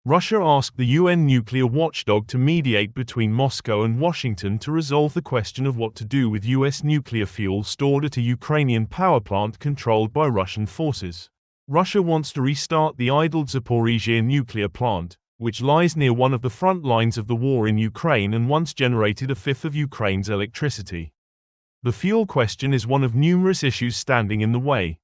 Russia asked the UN nuclear watchdog to mediate between Moscow and Washington to resolve the question of what to do with US nuclear fuel stored at a Ukrainian power plant controlled by Russian forces. Russia wants to restart the idled Zaporizhzhia nuclear plant, which lies near one of the front lines of the war in Ukraine and once generated a fifth of Ukraine's electricity. The fuel question is one of numerous issues standing in the way.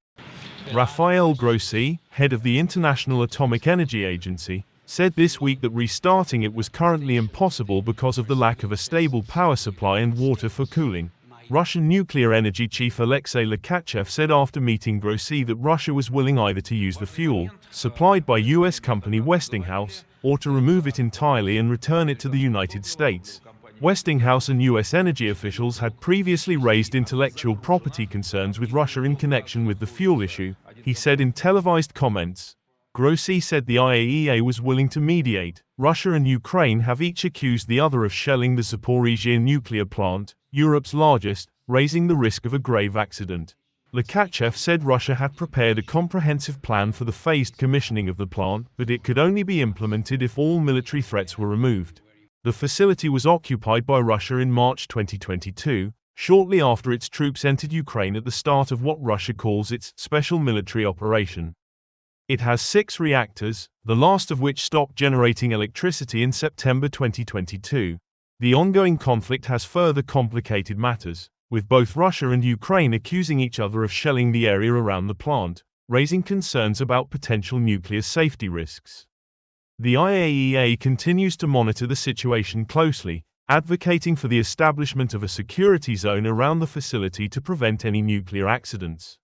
Rafael Grossi, head of the International Atomic Energy Agency, said this week that restarting it was currently impossible because of the lack of a stable power supply and water for cooling. Russian nuclear energy chief Alexei Lakachev said after meeting Grossi that Russia was willing either to use the fuel, supplied by US company Westinghouse, or to remove it entirely and return it to the United States. Westinghouse and US energy officials had previously raised intellectual property concerns with Russia in connection with the fuel issue, he said in televised comments. Grossi said the IAEA was willing to mediate. Russia and Ukraine have each accused the other of shelling the Zaporizhzhia nuclear plant, Europe's largest, raising the risk of a grave accident. Lakachev said Russia had prepared a comprehensive plan for the phased commissioning of the plant, but it could only be implemented if all military threats were removed. The facility was occupied by Russia in March 2022, shortly after its troops entered Ukraine at the start of what Russia calls its special military operation. It has 6 reactors, the last of which stopped generating electricity in September 2022. The ongoing conflict has further complicated matters, with both Russia and Ukraine accusing each other of shelling the area around the plant, raising concerns about potential nuclear safety risks. The IAEA continues to monitor the situation closely, advocating for the establishment of a security zone around the facility to prevent any nuclear accidents.